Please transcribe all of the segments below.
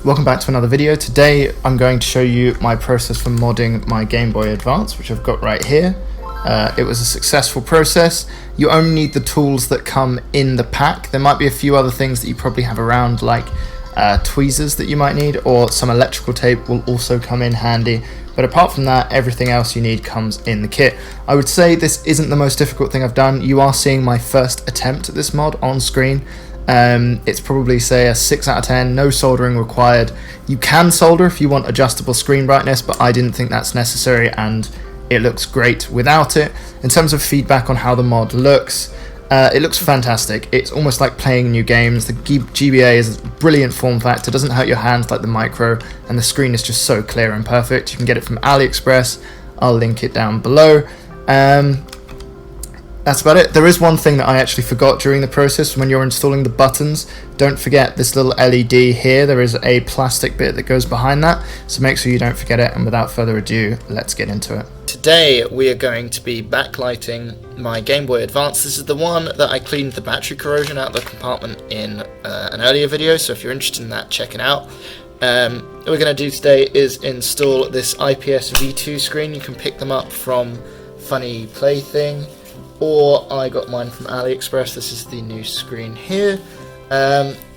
welcome back to another video. Today I'm going to show you my process for modding my Game Boy Advance, which I've got right here. It was a successful process. You only need the tools that come in the pack. There might be a few other things that you probably have around, like tweezers that you might need, or some electrical tape will also come in handy. But apart from that, everything else you need comes in the kit. I would say this isn't the most difficult thing I've done. You are seeing my first attempt at this mod on screen. It's probably, say, a 6 out of 10, no soldering required. You can solder if you want adjustable screen brightness, but I didn't think that's necessary and it looks great without it. In terms of feedback on how the mod looks, it looks fantastic. It's almost like playing new games. The GBA is a brilliant form factor, doesn't hurt your hands like the Micro, and the screen is just so clear and perfect. You can get it from AliExpress. I'll link it down below. That's about it. There is one thing that I actually forgot during the process. When you're installing the buttons, don't forget this little LED here. There is a plastic bit that goes behind that, so make sure you don't forget it. And without further ado, let's get into it. Today we are going to be backlighting my Game Boy Advance. This is the one that I cleaned the battery corrosion out of the compartment in an earlier video, so if you're interested in that, check it out. What we're going to do today is install this IPS V2 screen. You can pick them up from Funny Plaything, or I got mine from AliExpress. This is the new screen here.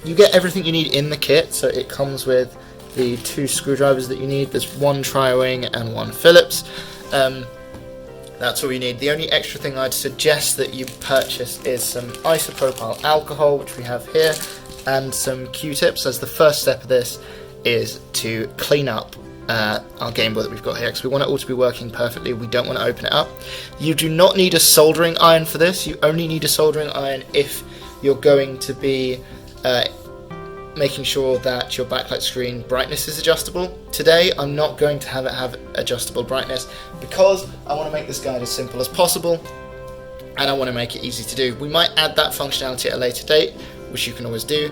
You get everything you need in the kit, so it comes with the 2 screwdrivers that you need. There's one tri-wing and one Phillips. That's all you need. The only extra thing I'd suggest that you purchase is some isopropyl alcohol, which we have here, and some Q-tips, as the first step of this is to clean up our Game Boy that we've got here, because we want it all to be working perfectly. We don't want to open it up. You do not need a soldering iron for this. You only need a soldering iron if you're going to be making sure that your backlight screen brightness is adjustable. Today I'm not going to have it have adjustable brightness because I want to make this guide as simple as possible and I want to make it easy to do. We might add that functionality at a later date, which you can always do,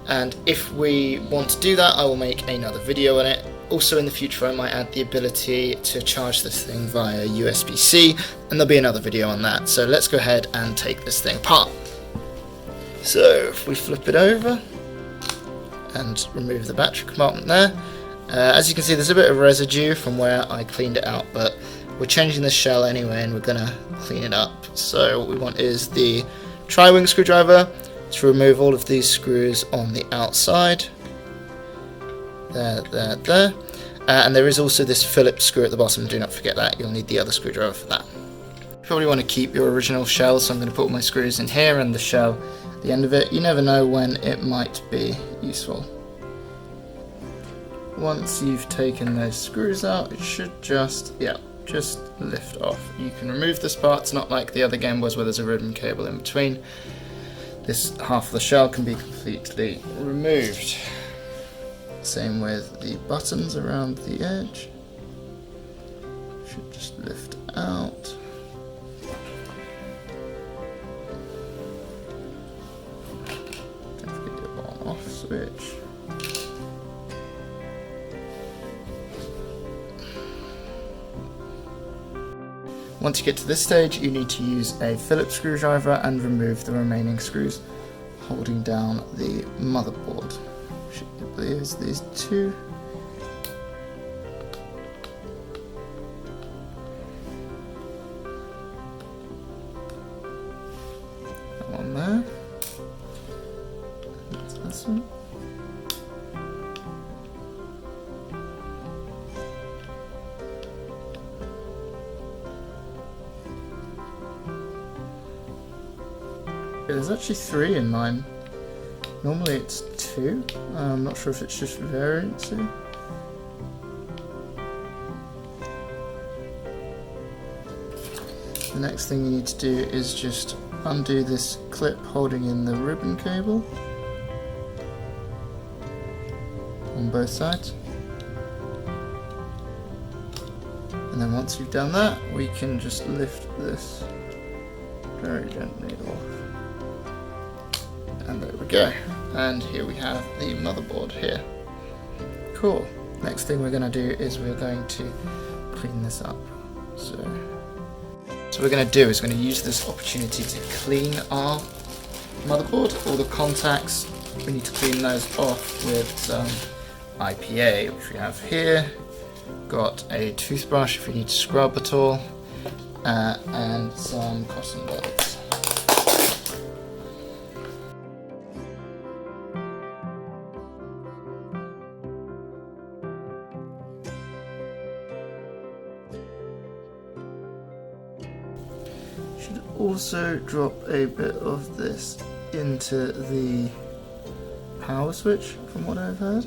and if we want to do that I will make another video on it. Also in the future I might add the ability to charge this thing via USB-C, and there'll be another video on that. So let's go ahead and take this thing apart. So if we flip it over and remove the battery compartment there, as you can see there's a bit of residue from where I cleaned it out, but we're changing the shell anyway and we're going to clean it up. So what we want is the tri-wing screwdriver to remove all of these screws on the outside. There. And there is also this Phillips screw at the bottom, do not forget that. You'll need the other screwdriver for that. You probably want to keep your original shell, so I'm going to put all my screws in here and the shell at the end of it. You never know when it might be useful. Once you've taken those screws out, it should just lift off. You can remove this part. It's not like the other Game Boys where there's a ribbon cable in between. This half of the shell can be completely removed. Same with the buttons around the edge. Should just lift out. Don't forget the on-off switch. Once you get to this stage, you need to use a Phillips screwdriver and remove the remaining screws, holding down the motherboard. I believe it's these 2. That one there. That's this one. There's actually 3 in mine. Normally it's 2. I'm not sure if it's just variancy. The next thing you need to do is just undo this clip holding in the ribbon cable on both sides. And then once you've done that, we can just lift this very gently off. And there we go. And here we have the motherboard here. Cool. Next thing we're going to do is we're going to clean this up. So what we're going to do is we're going to use this opportunity to clean our motherboard. All the contacts, we need to clean those off with some IPA, which we have here. Got a toothbrush if you need to scrub at all, and some cotton buds. Should also drop a bit of this into the power switch from what I've heard.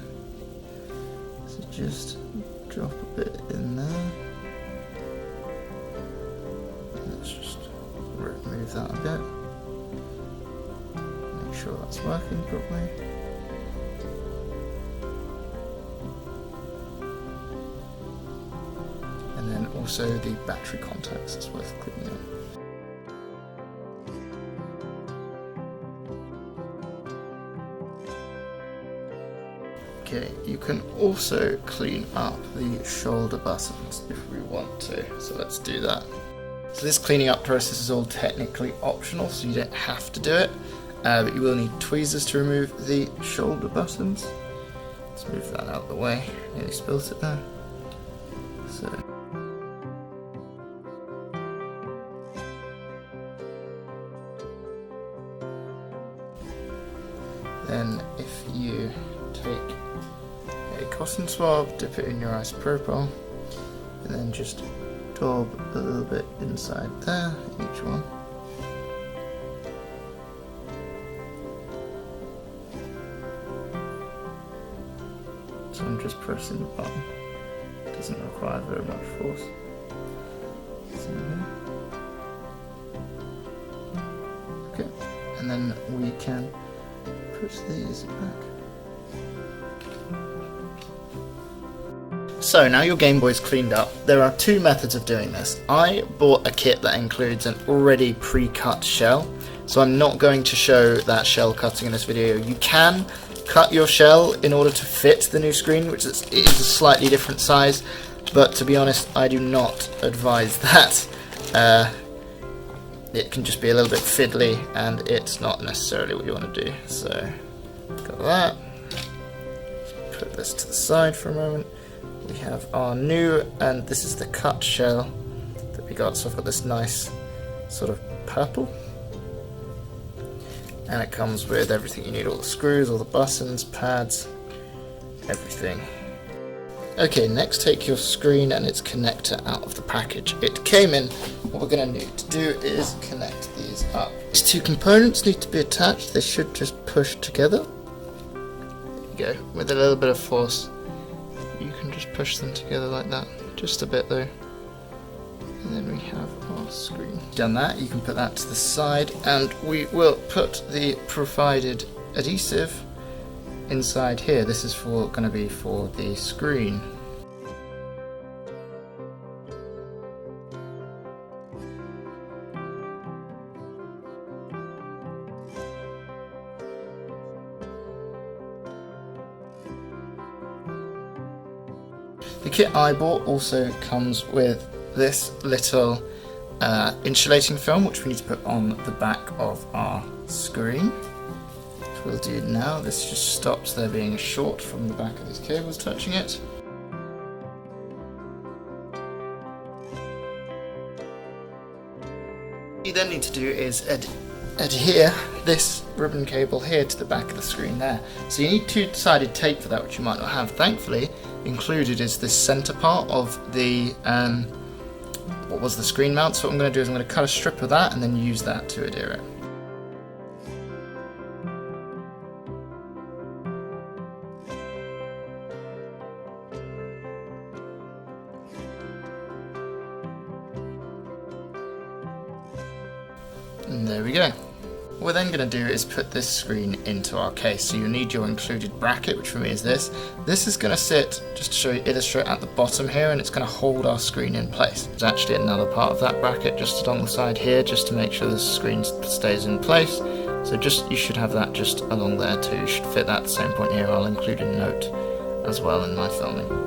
So just drop a bit in there. Let's just remove that a bit. Make sure that's working properly. And then also the battery contacts is worth cleaning up. Okay, you can also clean up the shoulder buttons if we want to, so let's do that. So this cleaning up process is all technically optional, so you don't have to do it, but you will need tweezers to remove the shoulder buttons. Let's move that out of the way, nearly spilt it there. So. Then if you take a cotton swab, dip it in your isopropyl, and then just daub a little bit inside there, each one. So I'm just pressing the button. It doesn't require very much force. Okay, and then we can put these back. So now your Game Boy's cleaned up, there are two methods of doing this. I bought a kit that includes an already pre-cut shell, so I'm not going to show that shell cutting in this video. You can cut your shell in order to fit the new screen, which is a slightly different size, but to be honest, I do not advise that. It can just be a little bit fiddly, and it's not necessarily what you want to do. So, got that. Put this to the side for a moment. We have our new, and this is the cut shell that we got, so I've got this nice sort of purple. And it comes with everything you need, all the screws, all the buttons, pads, everything. Okay, next take your screen and its connector out of the package. It came in. What we're going to need to do is connect these up. These two components need to be attached. They should just push together. There you go. With a little bit of force, you can just push them together like that. Just a bit though. And then we have our screen. Done that, you can put that to the side, and we will put the provided adhesive inside here. This is going to be for the screen. The kit I bought also comes with this little insulating film, which we need to put on the back of our screen. Which we'll do now. This just stops there being a short from the back of these cables touching it. What you then need to do is adhere this ribbon cable here to the back of the screen there. So you need two-sided tape for that, which you might not have. Thankfully, included is this center part of the what was the screen mount. So what I'm going to do is I'm going to cut a strip of that and then use that to adhere it. And there we go. What we're then going to do is put this screen into our case. So you need your included bracket, which for me is this. This is going to sit, just to show you, illustrate at the bottom here, and it's going to hold our screen in place. There's actually another part of that bracket just along the side here, just to make sure the screen stays in place. So you should have that just along there too. You should fit that at the same point here. I'll include a note as well in my filming.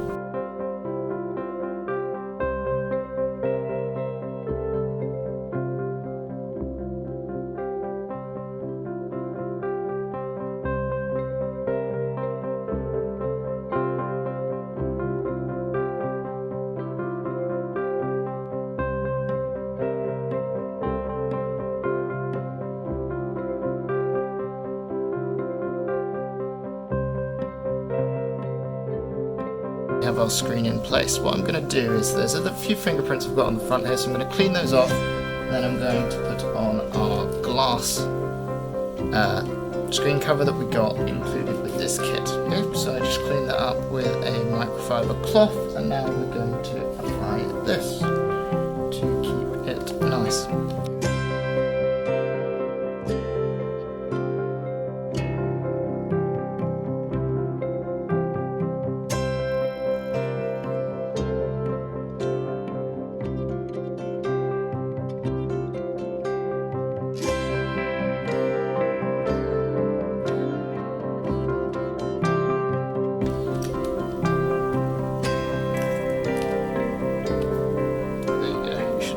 mobile screen in place. What I'm going to do is, there's a few fingerprints I've got on the front here, so I'm going to clean those off. Then I'm going to put on our glass screen cover that we got included with this kit. Okay, so I just cleaned that up with a microfiber cloth, and now we're going to apply this to keep it nice.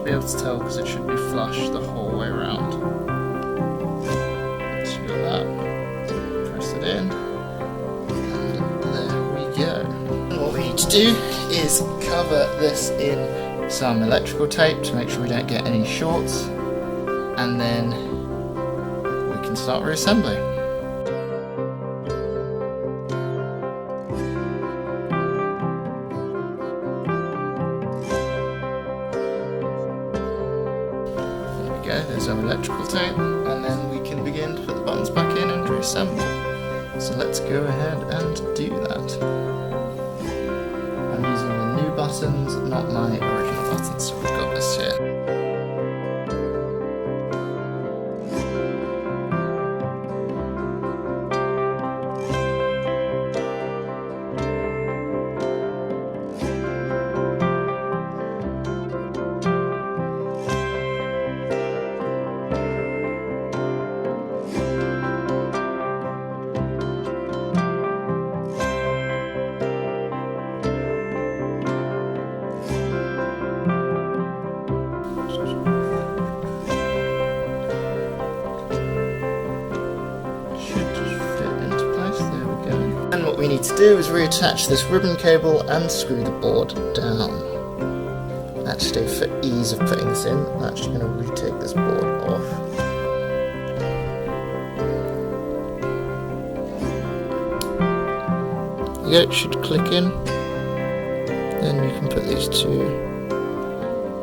Be able to tell because it should be flush the whole way around. So you got that, press it in, and there we go. And what we need to do is cover this in some electrical tape to make sure we don't get any shorts, and then we can start reassembly. There's our electrical tape, and then we can begin to put the buttons back in and reassemble. So let's go ahead and do that. I'm using the new buttons, not my original buttons, so we've got this here. What we need to do is reattach this ribbon cable and screw the board down. Actually, for ease of putting this in, I'm actually going to retake this board off. Yeah, it should click in. Then you can put these two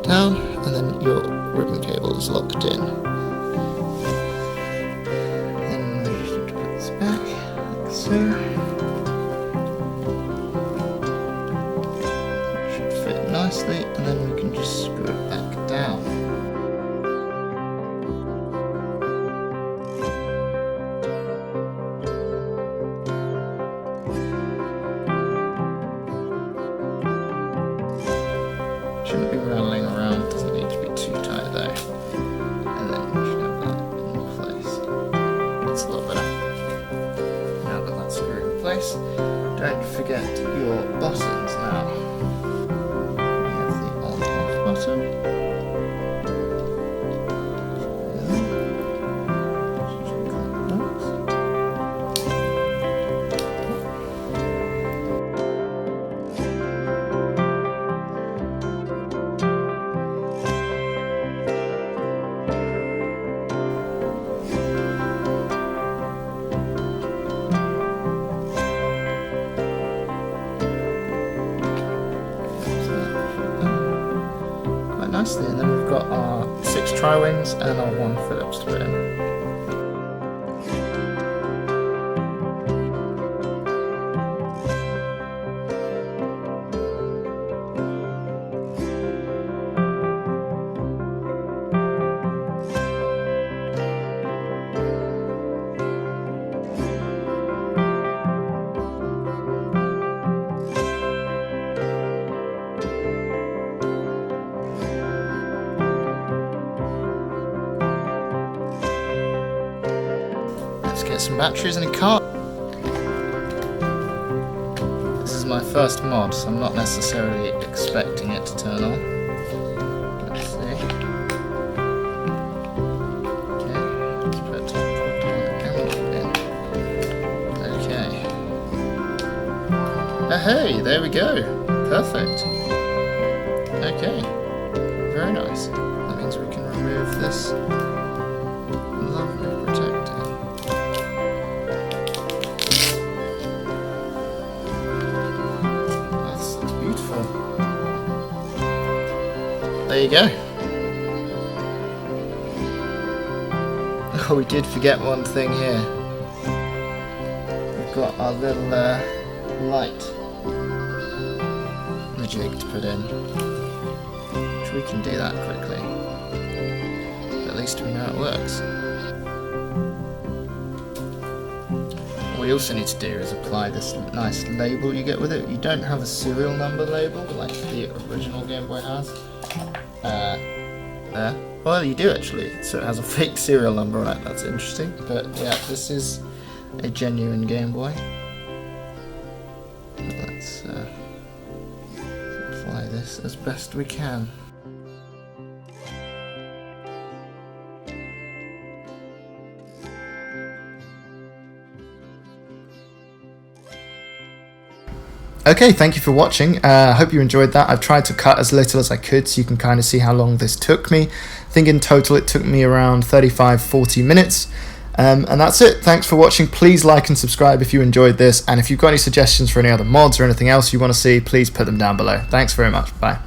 down, and then your ribbon cable is locked in. Then we just need to put this back, like so. Nicely, and then we can just screw it back down. Shouldn't be rattling around, doesn't need to be too tight though. And then we should have that in place. That's a lot better. Now that that's screwed in place, don't forget your buttons now. Button. Nicely, and then we've got our 6 tri-wings and our 1 Phillips to put in. Let's get some batteries in a car. This is my first mod, so I'm not necessarily expecting it to turn on. Let's see. Okay, let's put the Gameboy in. Okay. Oh, hey, there we go. Perfect. Okay. Very nice. That means we can remove this lovely protector. That's there you go. Oh, we did forget one thing here. We've got our little light jig to put in, which we can do that quickly. But at least we know it works. What we also need to do is apply this nice label you get with it. You don't have a serial number label like the original Game Boy has. There. Well, you do actually. So it has a fake serial number on it. That's interesting. But yeah, this is a genuine Game Boy. Let's apply this as best we can. Okay, thank you for watching. I hope you enjoyed that. I've tried to cut as little as I could so you can kind of see how long this took me. I think in total it took me around 35-40 minutes. And that's it. Thanks for watching. Please like and subscribe if you enjoyed this. And if you've got any suggestions for any other mods or anything else you want to see, please put them down below. Thanks very much. Bye.